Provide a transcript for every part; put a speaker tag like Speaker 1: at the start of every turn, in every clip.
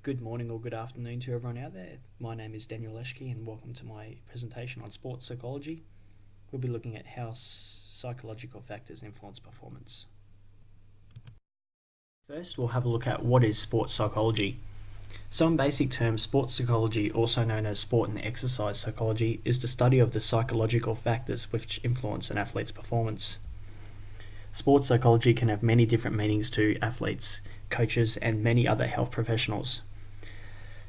Speaker 1: Good morning or good afternoon to everyone out there. My name is Daniel Leschke and welcome to my presentation on sports psychology. We'll be looking at how psychological factors influence performance. First, we'll have a look at what is sports psychology. So in basic terms, sports psychology, also known as sport and exercise psychology, is the study of the psychological factors which influence an athlete's performance. Sports psychology can have many different meanings to athletes, coaches, and many other health professionals.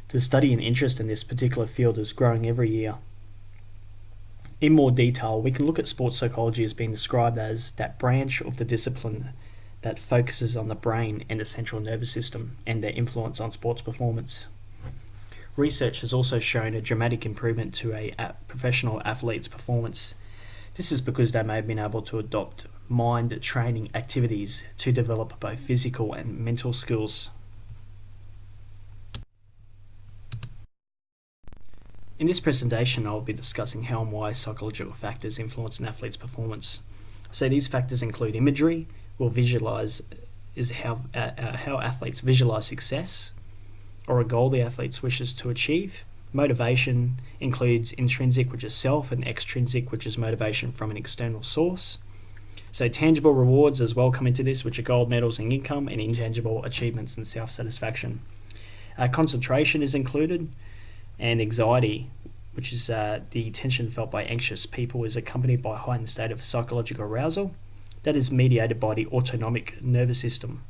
Speaker 1: The study and interest in this particular field is growing every year. In more detail, we can look at sports psychology as being described as that branch of the discipline that focuses on the brain and the central nervous system and their influence on sports performance. Research has also shown a dramatic improvement to a professional athlete's performance. This is because they may have been able to adopt mind training activities to develop both physical and mental skills. In this presentation, I'll be discussing how and why psychological factors influence an athlete's performance. So these factors include imagery, how athletes visualize success or a goal the athlete wishes to achieve. Motivation includes intrinsic, which is self, and extrinsic, which is motivation from an external source. So tangible rewards as well come into this, which are gold medals and income, and intangible achievements and self-satisfaction. Concentration is included, and anxiety, which is the tension felt by anxious people, is accompanied by a heightened state of psychological arousal that is mediated by the autonomic nervous system.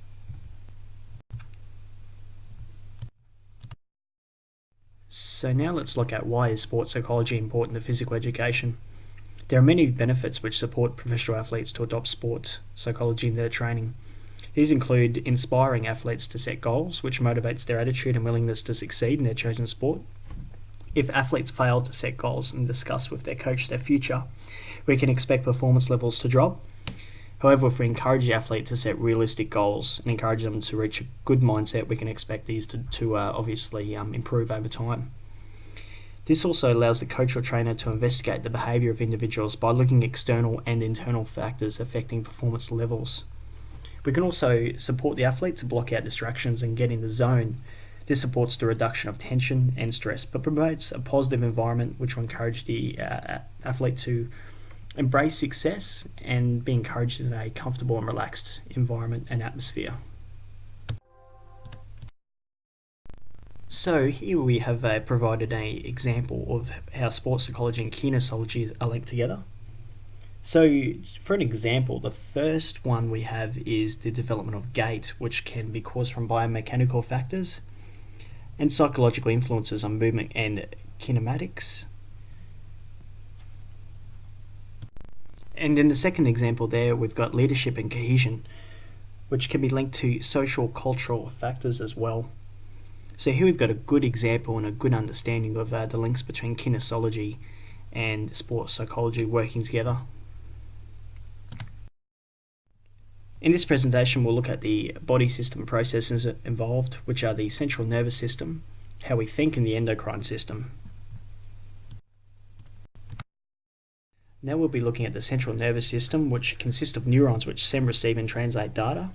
Speaker 1: So now let's look at why is sports psychology important to physical education. There are many benefits which support professional athletes to adopt sport psychology in their training. These include inspiring athletes to set goals, which motivates their attitude and willingness to succeed in their chosen sport. If athletes fail to set goals and discuss with their coach their future, we can expect performance levels to drop. However, if we encourage the athlete to set realistic goals and encourage them to reach a good mindset, we can expect these to obviously improve over time. This also allows the coach or trainer to investigate the behaviour of individuals by looking at external and internal factors affecting performance levels. We can also support the athlete to block out distractions and get in the zone. This supports the reduction of tension and stress, but promotes a positive environment which will encourage the athlete to embrace success and be encouraged in a comfortable and relaxed environment and atmosphere. So here we have provided an example of how sports psychology and kinesiology are linked together. So for an example, the first one we have is the development of gait, which can be caused from biomechanical factors and psychological influences on movement and kinematics. And in the second example there, we've got leadership and cohesion, which can be linked to social cultural factors as well. So here we've got a good example and a good understanding of the links between kinesiology and sports psychology working together. In this presentation, we'll look at the body system processes involved, which are the central nervous system, how we think, and the endocrine system. Now we'll be looking at the central nervous system, which consists of neurons which send, receive, and translate data.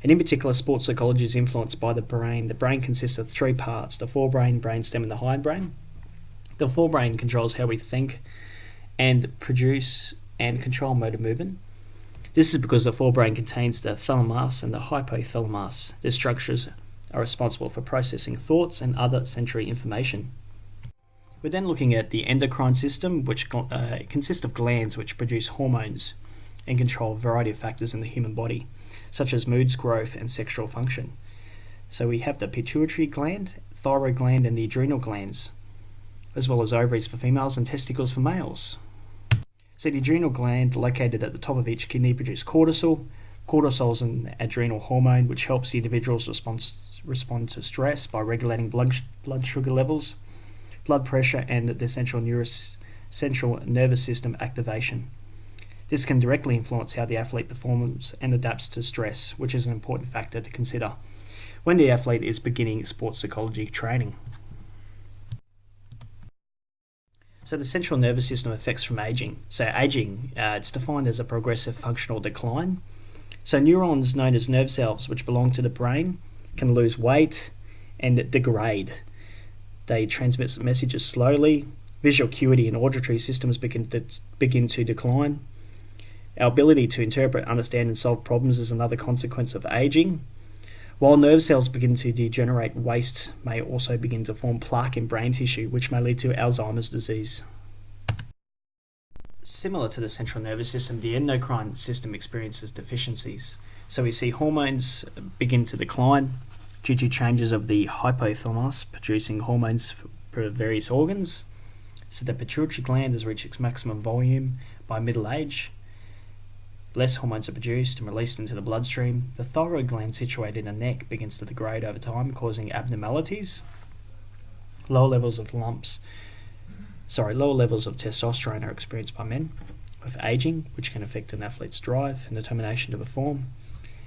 Speaker 1: And in particular, sports psychology is influenced by the brain. The brain consists of three parts: the forebrain, brainstem, and the hindbrain. The forebrain controls how we think and produce and control motor movement. This is because the forebrain contains the thalamus and the hypothalamus. These structures are responsible for processing thoughts and other sensory information. We're then looking at the endocrine system, which consists of glands which produce hormones and control a variety of factors in the human body, such as moods, growth, and sexual function. So we have the pituitary gland, thyroid gland, and the adrenal glands, as well as ovaries for females and testicles for males. So the adrenal gland, located at the top of each kidney, produces cortisol. Cortisol is an adrenal hormone which helps the individuals respond to stress by regulating blood sugar levels, blood pressure, and the central nervous system activation. This can directly influence how the athlete performs and adapts to stress, which is an important factor to consider when the athlete is beginning sports psychology training. So the central nervous system affects from aging. So aging, it's defined as a progressive functional decline. So neurons known as nerve cells, which belong to the brain, can lose weight and degrade. They transmit messages slowly. Visual acuity and auditory systems begin to decline. Our ability to interpret, understand, and solve problems is another consequence of aging. While nerve cells begin to degenerate, waste may also begin to form plaque in brain tissue, which may lead to Alzheimer's disease. Similar to the central nervous system, the endocrine system experiences deficiencies. So we see hormones begin to decline due to changes of the hypothalamus producing hormones for various organs. So the pituitary gland has reached its maximum volume by middle age. Less hormones are produced and released into the bloodstream. The thyroid gland situated in the neck begins to degrade over time, causing abnormalities. Lower levels of testosterone are experienced by men with aging, which can affect an athlete's drive and determination to perform.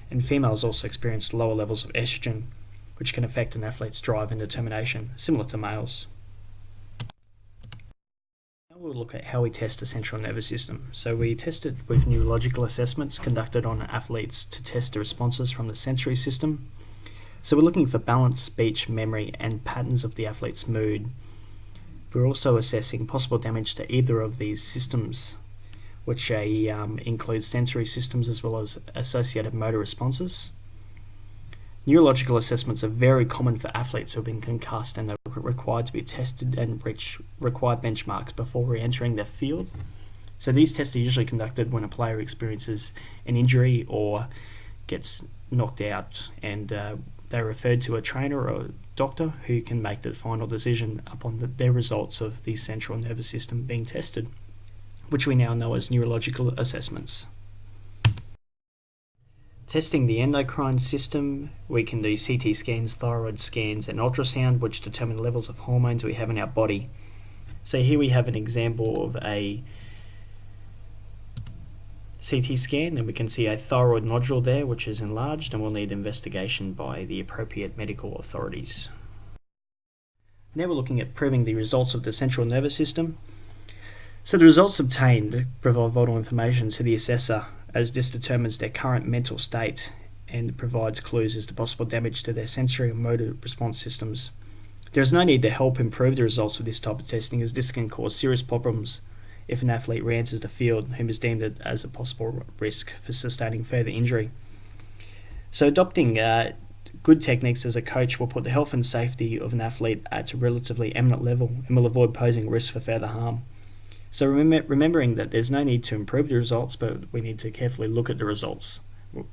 Speaker 1: And females also experience lower levels of estrogen, which can affect an athlete's drive and determination, similar to males. Now we'll look at how we test the central nervous system. So we tested with neurological assessments conducted on athletes to test the responses from the sensory system. So we're looking for balance, speech, memory, and patterns of the athlete's mood. We're also assessing possible damage to either of these systems, which includes sensory systems as well as associated motor responses. Neurological assessments are very common for athletes who have been concussed and are required to be tested and reach required benchmarks before re-entering their field. So these tests are usually conducted when a player experiences an injury or gets knocked out, and they're referred to a trainer or a doctor who can make the final decision upon their results of the central nervous system being tested, which we now know as neurological assessments. Testing the endocrine system, we can do CT scans, thyroid scans, and ultrasound, which determine the levels of hormones we have in our body. So here we have an example of a CT scan, and we can see a thyroid nodule there which is enlarged and will need investigation by the appropriate medical authorities. Now we're looking at proving the results of the central nervous system. So the results obtained provide vital information to the assessor, as this determines their current mental state and provides clues as to possible damage to their sensory and motor response systems. There is no need to help improve the results of this type of testing, as this can cause serious problems if an athlete re-enters the field whom is deemed as a possible risk for sustaining further injury. So adopting good techniques as a coach will put the health and safety of an athlete at a relatively eminent level and will avoid posing risk for further harm. So remembering that there's no need to improve the results, but we need to carefully look at the results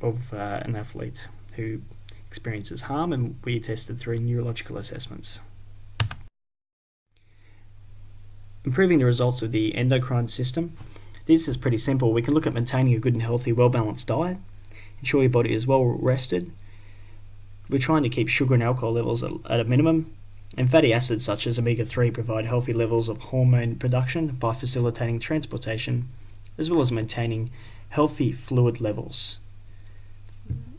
Speaker 1: of an athlete who experiences harm, and we tested through neurological assessments. Improving the results of the endocrine system. This is pretty simple. We can look at maintaining a good and healthy, well-balanced diet, ensure your body is well rested. We're trying to keep sugar and alcohol levels at a minimum, and fatty acids such as omega-3 provide healthy levels of hormone production by facilitating transportation, as well as maintaining healthy fluid levels.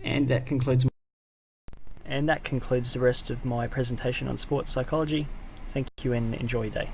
Speaker 1: And that concludes the rest of my presentation on sports psychology. Thank you and enjoy your day.